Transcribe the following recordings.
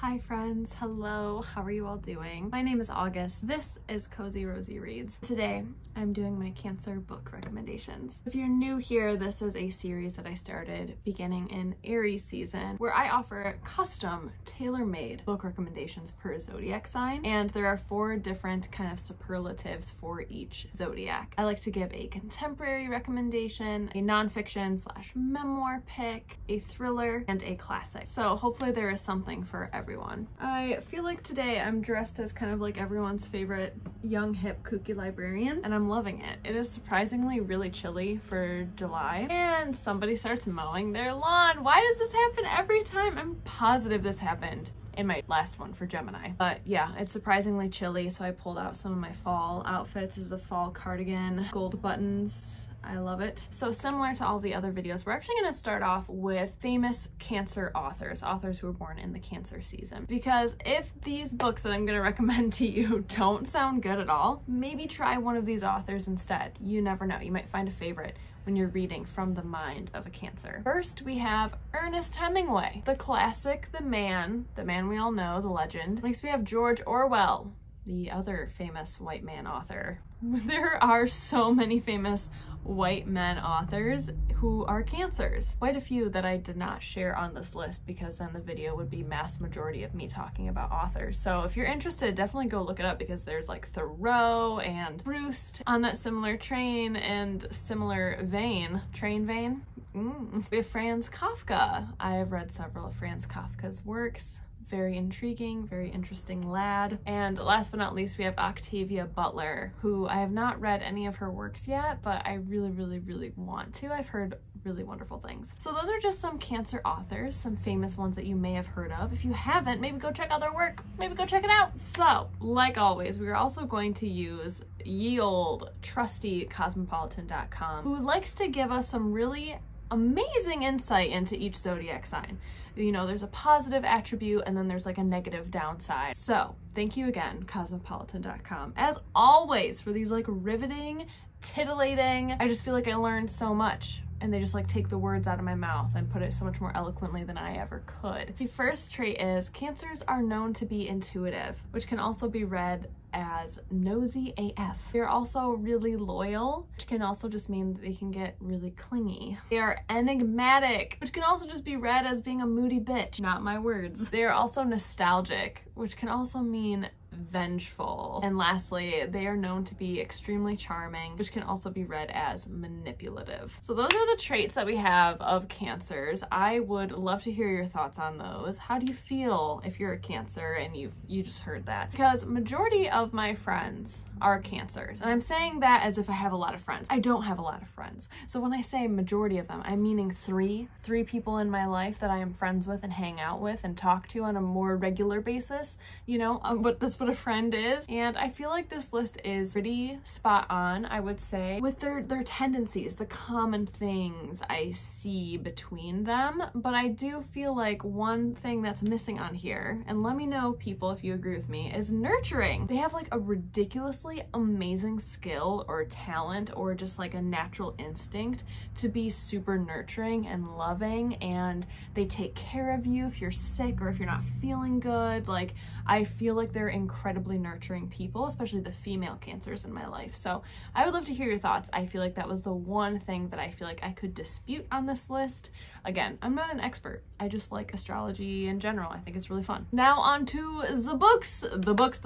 Hi friends, hello, how are you all doing? My name is August. This is Cozy Rosie Reads. Today, I'm doing my Cancer book recommendations. If you're new here, this is a series that I started beginning in Aries season where I offer custom, tailor-made book recommendations per zodiac sign, and there are 4 different kind of superlatives for each zodiac. I like to give a contemporary recommendation, a nonfiction / memoir pick, a thriller, and a classic. So hopefully there is something for everyone. I feel like today I'm dressed as kind of like everyone's favorite young, hip, kooky librarian, and I'm loving it. It is surprisingly really chilly for July, and somebody starts mowing their lawn. Why does this happen every time? I'm positive this happened in my last one for Gemini. But yeah, it's surprisingly chilly, so I pulled out some of my fall outfits. This is a fall cardigan, gold buttons. I love it. So similar to all the other videos, we're actually going to start off with famous Cancer authors who were born in the Cancer season. Because if these books that I'm going to recommend to you don't sound good at all, maybe try one of these authors instead. You never know. You might find a favorite when you're reading from the mind of a Cancer. First, we have Ernest Hemingway, the classic, the man we all know, the legend. Next, we have George Orwell, the other famous white man author. There are so many famous white men authors who are Cancers. Quite a few that I did not share on this list because then the video would be mass majority of me talking about authors. So if you're interested, definitely go look it up because there's like Thoreau and Proust on that similar train and similar vein. Train vein? We have Franz Kafka. I have read several of Franz Kafka's works. Very intriguing, very interesting lad. And last but not least, we have Octavia Butler, who I have not read any of her works yet, but I really want to. I've heard really wonderful things. So those are just some Cancer authors, some famous ones that you may have heard of. If you haven't, maybe go check out their work. Maybe go check it out. So, like always, we are also going to use ye old trusty cosmopolitan.com, who likes to give us some really amazing insight into each zodiac sign. You know, there's a positive attribute and then there's like a negative downside. So thank you again, cosmopolitan.com, as always, for these like riveting, titillating, I just feel like I learned so much. And they just like take the words out of my mouth and put it so much more eloquently than I ever could. The first trait is Cancers are known to be intuitive, which can also be read as nosy AF. They're also really loyal, which can also just mean that they can get really clingy. They are enigmatic, which can also just be read as being a moody bitch. Not my words. They are also nostalgic, which can also mean vengeful. And lastly, they are known to be extremely charming, which can also be read as manipulative. So those are the traits that we have of Cancers. I would love to hear your thoughts on those. How do you feel if you're a Cancer and you just heard that? Because majority of my friends are Cancers, and I'm saying that as if I have a lot of friends. I don't have a lot of friends. So when I say majority of them, I'm meaning three people in my life that I am friends with and hang out with and talk to on a more regular basis. You know, that's what a friend is. And I feel like this list is pretty spot on, I would say, with their tendencies, the common things I see between them. But I do feel like one thing that's missing on here, and let me know people if you agree with me, is nurturing. They have like a ridiculously amazing skill or talent or just like a natural instinct to be super nurturing and loving, and they take care of you if you're sick or if you're not feeling good. Like, I feel like they're incredibly nurturing people, especially the female Cancers in my life. So I would love to hear your thoughts. I feel like that was the one thing that I feel like I could dispute on this list. Again, I'm not an expert. I just like astrology in general. I think it's really fun. Now on to the books. The books.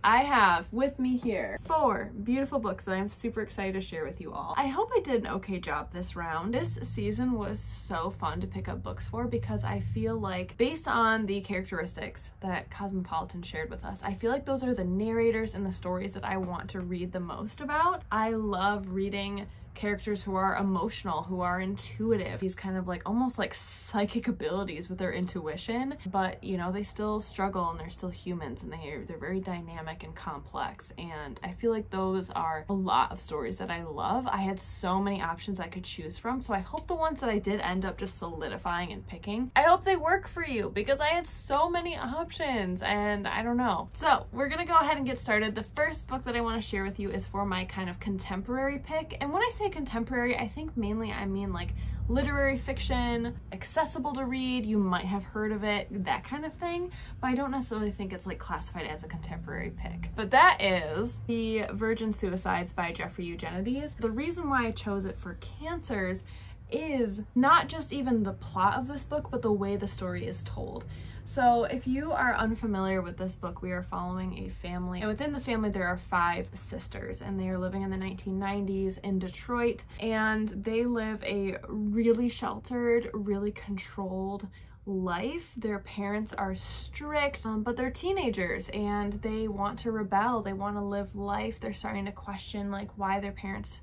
I have with me here 4 beautiful books that I'm super excited to share with you all. I hope I did an okay job this round. This season was so fun to pick up books for because I feel like, based on the characteristics that Cosmopolitan shared with us, I feel like those are the narrators and the stories that I want to read the most about. I love reading characters who are emotional, who are intuitive, these kind of like almost like psychic abilities with their intuition, but you know, they still struggle and they're still humans and they're very dynamic and complex. And I feel like those are a lot of stories that I love. I had so many options I could choose from, so I hope the ones that I did end up just solidifying and picking, I hope they work for you because I had so many options and I don't know. So we're gonna go ahead and get started. The first book that I want to share with you is for my kind of contemporary pick, and when I say contemporary, I think mainly I mean like literary fiction, accessible to read, you might have heard of it, that kind of thing, but I don't necessarily think it's like classified as a contemporary pick. But that is The Virgin Suicides by Jeffrey Eugenides. The reason why I chose it for Cancers is not just even the plot of this book, but the way the story is told. So if you are unfamiliar with this book, we are following a family, and within the family there are 5 sisters, and they are living in the 1990s in Detroit, and they live a really sheltered, really controlled life. Their parents are strict, but they're teenagers and they want to rebel. They want to live life. They're starting to question like why their parents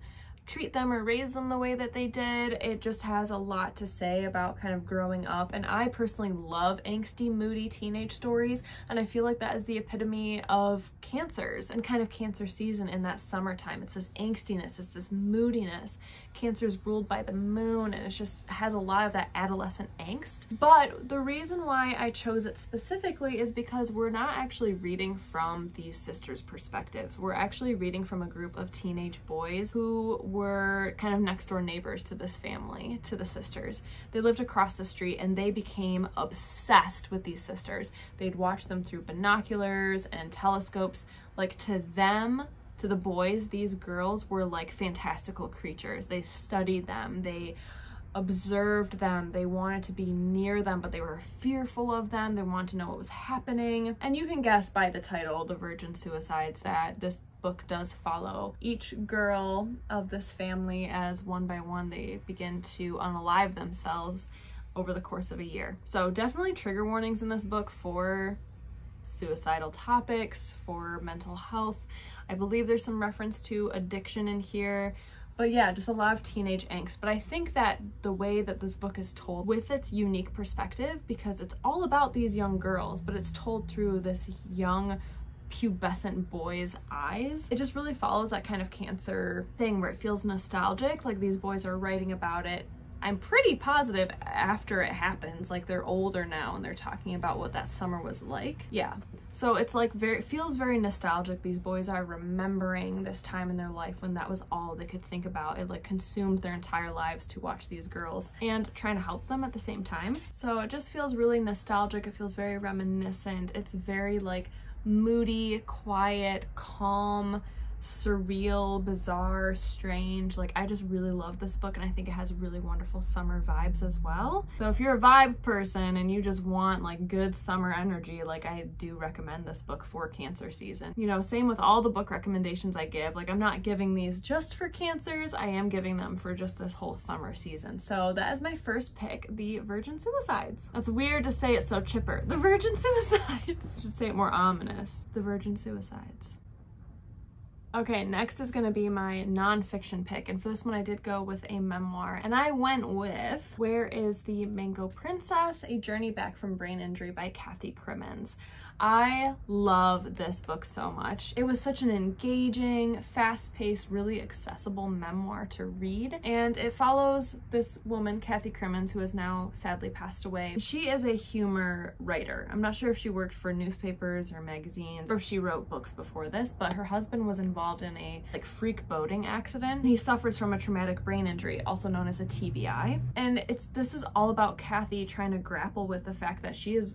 treat them or raise them the way that they did. It just has a lot to say about kind of growing up, and I personally love angsty, moody teenage stories, and I feel like that is the epitome of Cancers and kind of Cancer season in that summertime. It's this angstiness, it's this moodiness. Cancer's ruled by the moon, and it just has a lot of that adolescent angst. But the reason why I chose it specifically is because we're not actually reading from these sisters' perspectives. We're actually reading from a group of teenage boys who were kind of next door neighbors to this family, to the sisters. They lived across the street and they became obsessed with these sisters. They'd watch them through binoculars and telescopes. Like, to them, to the boys, these girls were like fantastical creatures. They studied them, they observed them, they wanted to be near them, but they were fearful of them. They wanted to know what was happening. And you can guess by the title, The Virgin Suicides, that this book does follow each girl of this family as one by one they begin to unalive themselves over the course of a year. So definitely trigger warnings in this book for suicidal topics, for mental health. I believe there's some reference to addiction in here, but yeah, just a lot of teenage angst. But I think that the way that this book is told, with its unique perspective, because it's all about these young girls, but it's told through this young pubescent boy's eyes, it just really follows that kind of Cancer thing where it feels nostalgic, like these boys are writing about it. I'm pretty positive after it happens, like they're older now and they're talking about what that summer was like. Yeah, so it's like it feels very nostalgic. These boys are remembering this time in their life when that was all they could think about. It like consumed their entire lives to watch these girls and trying to help them at the same time. So it just feels really nostalgic. It feels very reminiscent. It's very like moody, quiet, calm, surreal, bizarre, strange. Like, I just really love this book, and I think it has really wonderful summer vibes as well. So if you're a vibe person and you just want like good summer energy, like I do recommend this book for Cancer season. You know, same with all the book recommendations I give. Like, I'm not giving these just for Cancers, I am giving them for just this whole summer season. So that is my first pick, The Virgin Suicides. That's weird to say it so chipper. The Virgin Suicides. I should say it more ominous. The Virgin Suicides. Okay, next is gonna be my nonfiction pick, and for this one I did go with a memoir, and I went with Where is the Mango Princess? A Journey Back from Brain Injury by Cathy Crimmins. I love this book so much. It was such an engaging, fast-paced, really accessible memoir to read, and it follows this woman, Cathy Crimmins, who has now sadly passed away. She is a humor writer. I'm not sure if she worked for newspapers or magazines or if she wrote books before this, but her husband was involved in a like freak boating accident. He suffers from a traumatic brain injury, also known as a TBI, and this is all about Cathy trying to grapple with the fact that she is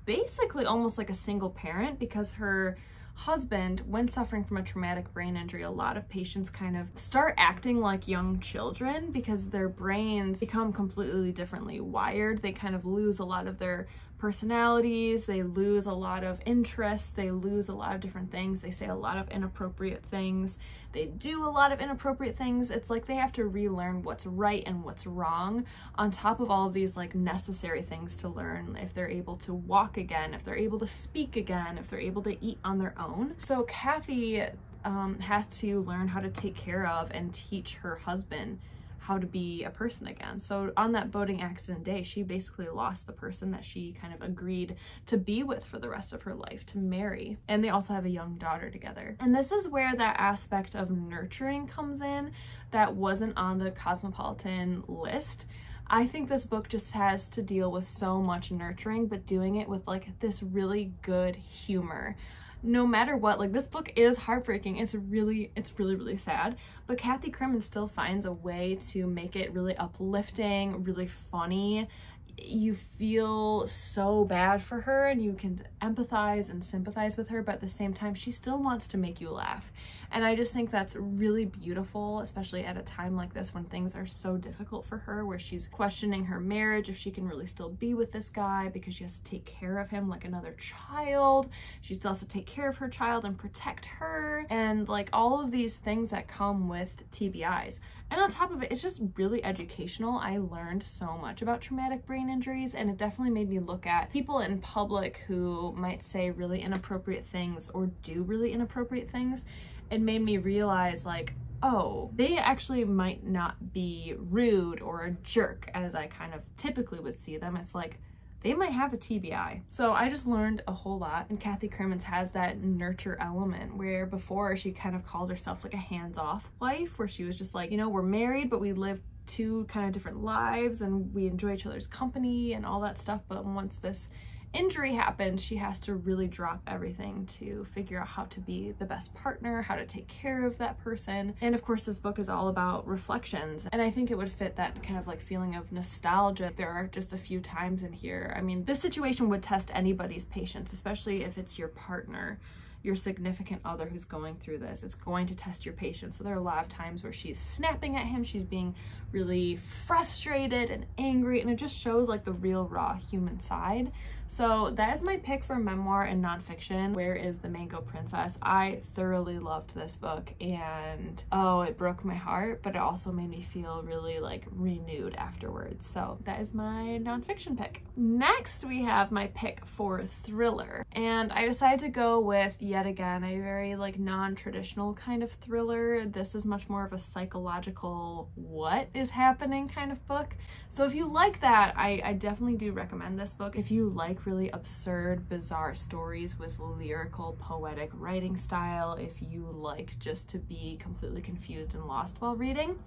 basically almost like a single parent, because her husband, when suffering from a traumatic brain injury, a lot of patients kind of start acting like young children because their brains become completely differently wired. They kind of lose a lot of their personalities, they lose a lot of interests, they lose a lot of different things, they say a lot of inappropriate things, they do a lot of inappropriate things. It's like they have to relearn what's right and what's wrong, on top of all of these like necessary things to learn if they're able to walk again, if they're able to speak again, if they're able to eat on their own. So Cathy has to learn how to take care of and teach her husband how to be a person again. So on that boating accident day, she basically lost the person that she kind of agreed to be with for the rest of her life, to marry. And they also have a young daughter together. And this is where that aspect of nurturing comes in that wasn't on the Cosmopolitan list. I think this book just has to deal with so much nurturing, but doing it with like this really good humor. no matter what, like this book is heartbreaking. It's really sad, but Cathy Crimmins still finds a way to make it really uplifting, really funny. You feel so bad for her and you can empathize and sympathize with her, but at the same time she still wants to make you laugh. And I just think that's really beautiful, especially at a time like this when things are so difficult for her, where she's questioning her marriage, if she can really still be with this guy because she has to take care of him like another child. She still has to take care of her child and protect her, and like all of these things that come with TBIs. And on top of it, it's just really educational. I learned so much about traumatic brain injuries, and it definitely made me look at people in public who might say really inappropriate things or do really inappropriate things. It made me realize, like, oh, they actually might not be rude or a jerk as I kind of typically would see them. It's like, they might have a TBI. So I just learned a whole lot, and Cathy Crimmins has that nurture element where before she kind of called herself like a hands-off wife, where she was just like, you know, we're married, but we live two kind of different lives and we enjoy each other's company and all that stuff. But once this injury happens, she has to really drop everything to figure out how to be the best partner, how to take care of that person. And of course, this book is all about reflections, and I think it would fit that kind of like feeling of nostalgia. There are just a few times in here. I mean, this situation would test anybody's patience, especially if it's your partner, your significant other who's going through this. It's going to test your patience. So there are a lot of times where she's snapping at him, she's being really frustrated and angry, and it just shows like the real raw human side. So that is my pick for memoir and nonfiction. Where is the Mango Princess? I thoroughly loved this book, and oh, it broke my heart, but it also made me feel really like renewed afterwards. So that is my nonfiction pick. Next, we have my pick for thriller, and I decided to go with, yet again, a very like non-traditional kind of thriller. This is much more of a psychological what is happening kind of book. So if you like that, I definitely do recommend this book. If you like really absurd, bizarre stories with lyrical, poetic writing style, if you like just to be completely confused and lost while reading,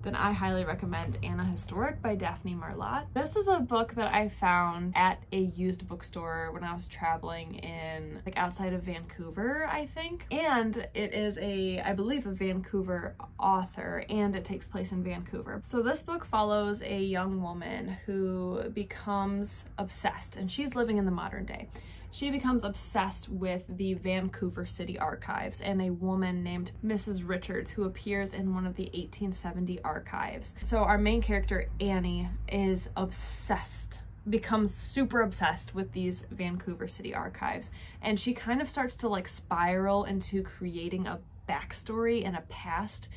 then I highly recommend Anna Historic by Daphne Marlatt. This is a book that I found at a used bookstore when I was traveling in like outside of Vancouver, I think. And it is I believe a Vancouver author, and it takes place in Vancouver. So this book follows a young woman who becomes obsessed, and she's living in the modern day. She becomes obsessed with the Vancouver City Archives and a woman named Mrs. Richards who appears in one of the 1870 archives. So our main character, Annie, is obsessed, becomes super obsessed with these Vancouver City Archives, and she kind of starts to like spiral into creating a backstory and a past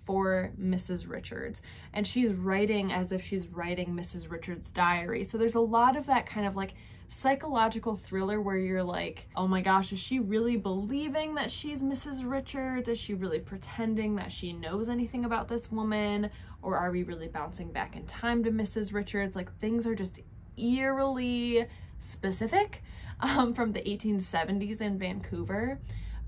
for Mrs. Richards, and she's writing as if she's writing Mrs. Richards' diary. So there's a lot of that kind of like psychological thriller where you're like, oh my gosh, is she really believing that she's Mrs. Richards? Is she really pretending that she knows anything about this woman? Or are we really bouncing back in time to Mrs. Richards? Like, things are just eerily specific from the 1870s in Vancouver.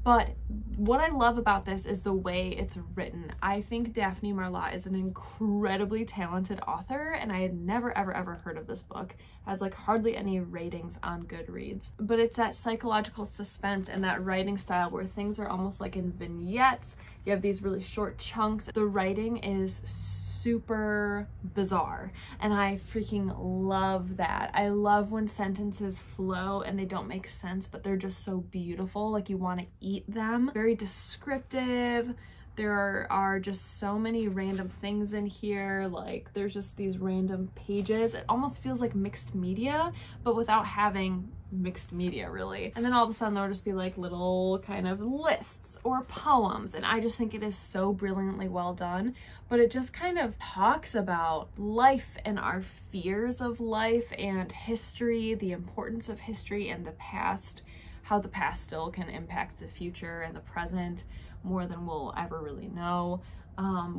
But what I love about this is the way it's written. I think Daphne Marlatt is an incredibly talented author, and I had never ever heard of this book. It has like hardly any ratings on Goodreads. But it's that psychological suspense and that writing style where things are almost like in vignettes. You have these really short chunks. The writing is super bizarre, and I freaking love that. I love when sentences flow and they don't make sense, but they're just so beautiful, like you want to eat them. Very descriptive. There are just so many random things in here, like there's just these random pages. It almost feels like mixed media, but without having mixed media really. And then all of a sudden there'll just be like little kind of lists or poems, and I just think it is so brilliantly well done. But it just kind of talks about life and our fears of life and history, the importance of history and the past, how the past still can impact the future and the present more than we'll ever really know.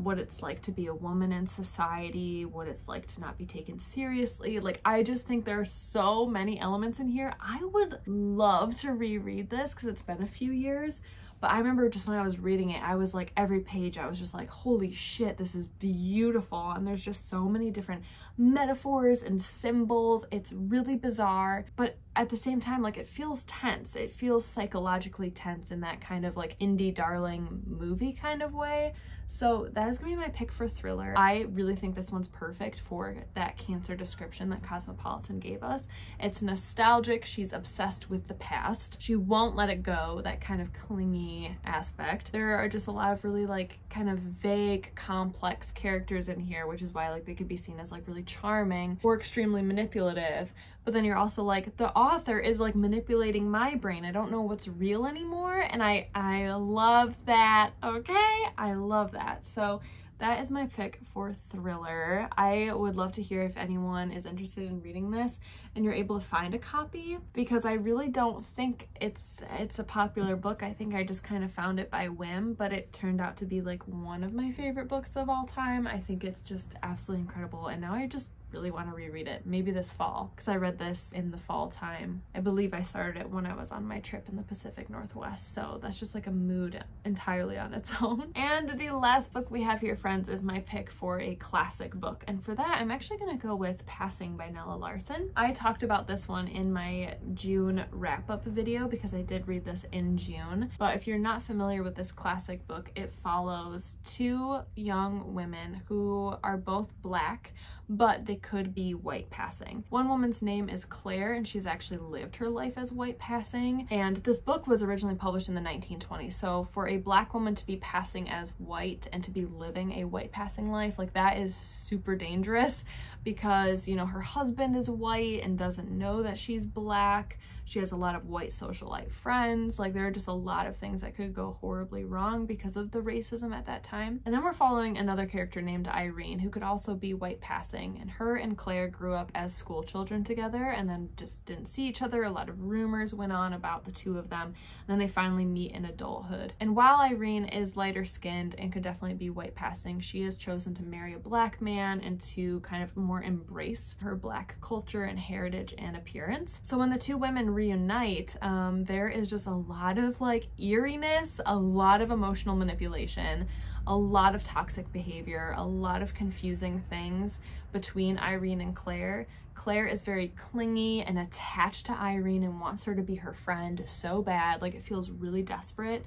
What it's like to be a woman in society, what it's like to not be taken seriously. Like, I just think there are so many elements in here. I would love to reread this because it's been a few years, but I remember just when I was reading it, I was like, every page I was just like, holy shit, this is beautiful. And there's just so many different metaphors and symbols. It's really bizarre, but at the same time, like, it feels tense. It feels psychologically tense in that kind of like indie darling movie kind of way. So that is gonna be my pick for thriller. I really think this one's perfect for that Cancer description that Cosmopolitan gave us. It's nostalgic. She's obsessed with the past. She won't let it go, that kind of clingy aspect. There are just a lot of really like kind of vague, complex characters in here, which is why like they could be seen as like really charming or extremely manipulative. But then you're also like, the author is like manipulating my brain. I don't know what's real anymore. And I love that, okay? I love that. So that is my pick for thriller. I would love to hear if anyone is interested in reading this and you're able to find a copy, because I really don't think it's a popular book. I think I just kind of found it by whim, but it turned out to be like one of my favorite books of all time. I think it's just absolutely incredible, and now I just really want to reread it, maybe this fall, because I read this in the fall time. I believe I started it when I was on my trip in the Pacific Northwest, so that's just like a mood entirely on its own. And the last book we have here, friends, is my pick for a classic book, and for that I'm actually going to go with Passing by Nella Larsen. I talked about this one in my June wrap-up video because I did read this in June, but if you're not familiar with this classic book, it follows two young women who are both Black, but they could be white passing. One woman's name is Claire, and she's actually lived her life as white passing. And this book was originally published in the 1920s. So for a Black woman to be passing as white and to be living a white passing life, like, that is super dangerous, because, you know, her husband is white and doesn't know that she's Black. She has a lot of white socialite friends. Like, there are just a lot of things that could go horribly wrong because of the racism at that time. And then we're following another character named Irene, who could also be white passing. And her and Claire grew up as school children together and then just didn't see each other. A lot of rumors went on about the two of them. And then they finally meet in adulthood. And while Irene is lighter skinned and could definitely be white passing, she has chosen to marry a Black man and to kind of more embrace her Black culture and heritage and appearance. So when the two women reunite, there is just a lot of like eeriness, a lot of emotional manipulation, a lot of toxic behavior, a lot of confusing things between Irene and Claire. Claire is very clingy and attached to Irene and wants her to be her friend so bad, like it feels really desperate.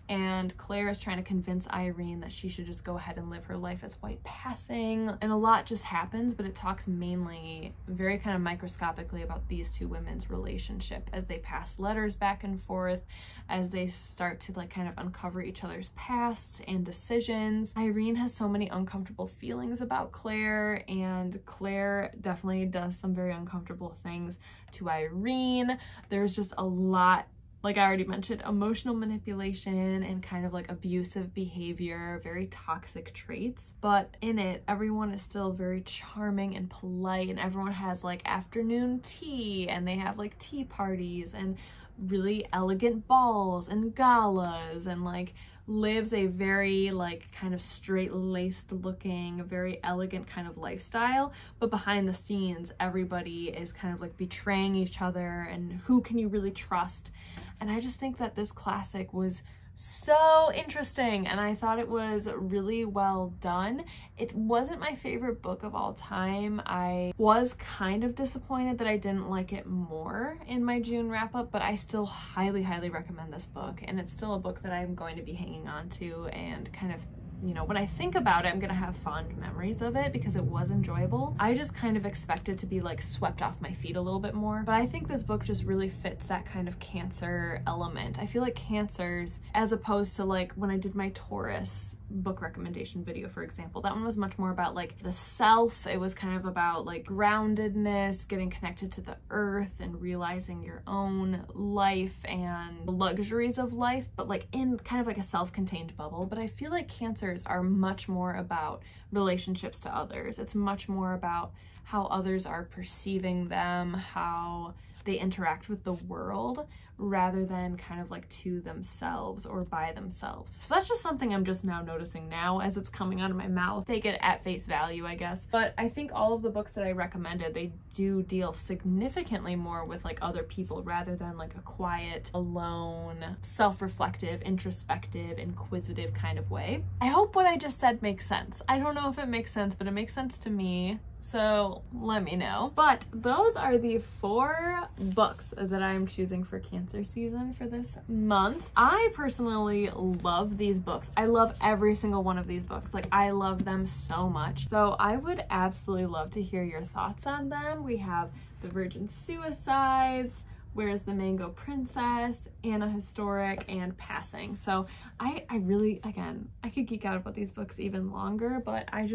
And Claire is trying to convince Irene that she should just go ahead and live her life as white passing. And a lot just happens, but it talks mainly very kind of microscopically about these two women's relationship as they pass letters back and forth, as they start to like kind of uncover each other's pasts and decisions. Irene has so many uncomfortable feelings about Claire, and Claire definitely does some very uncomfortable things to Irene. There's just a lot, like I already mentioned, emotional manipulation and kind of like abusive behavior, very toxic traits. But in it, everyone is still very charming and polite, and everyone has like afternoon tea, and they have like tea parties and really elegant balls and galas, and like lives a very like kind of straight-laced looking, very elegant kind of lifestyle. But behind the scenes, everybody is kind of like betraying each other, and who can you really trust? And I just think that this classic was so interesting, and I thought it was really well done. It wasn't my favorite book of all time. I was kind of disappointed that I didn't like it more in my June wrap-up, but I still highly, highly recommend this book, and it's still a book that I'm going to be hanging on to, and kind of, you know, when I think about it, I'm gonna have fond memories of it because it was enjoyable. I just kind of expected to be like swept off my feet a little bit more, but I think this book just really fits that kind of Cancer element. I feel like Cancers, as opposed to like when I did my Taurus book recommendation video, for example, that one was much more about like the self. It was kind of about like groundedness, getting connected to the earth and realizing your own life and the luxuries of life, but like in kind of like a self-contained bubble. But I feel like Cancers are much more about relationships to others. It's much more about how others are perceiving them, how they interact with the world, rather than kind of like to themselves or by themselves. So that's just something I'm just now noticing now as it's coming out of my mouth. Take it at face value, I guess. But I think all of the books that I recommended, they do deal significantly more with like other people rather than like a quiet, alone, self-reflective, introspective, inquisitive kind of way. I hope what I just said makes sense. I don't know if it makes sense, but it makes sense to me. so let me know. But those are the 4 books that I'm choosing for Cancer season for this month. I personally love these books. I love every single one of these books. Like, I love them so much. So I would absolutely love to hear your thoughts on them. We have The Virgin Suicides, Where's the Mango Princess, Anna Historic, and Passing. So I really, again, I could geek out about these books even longer, but I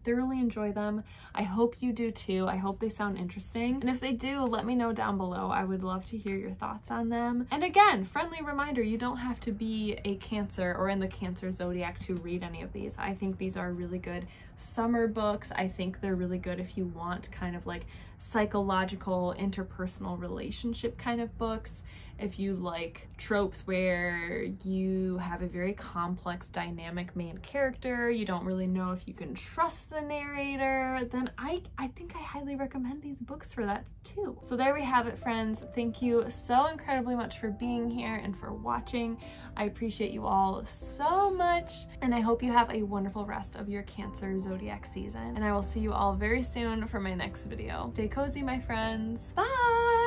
thoroughly enjoy them. I hope you do too. I hope they sound interesting. And if they do, let me know down below. I would love to hear your thoughts on them. And again, friendly reminder, you don't have to be a Cancer or in the Cancer zodiac to read any of these. I think these are really good summer books. I think they're really good if you want kind of like psychological, interpersonal relationship kind of books. If you like tropes where you have a very complex dynamic main character, you don't really know if you can trust the narrator, then I think I highly recommend these books for that too. So there we have it, friends. Thank you so incredibly much for being here and for watching. I appreciate you all so much, and I hope you have a wonderful rest of your Cancer zodiac season. And I will see you all very soon for my next video. Stay cozy, my friends. Bye!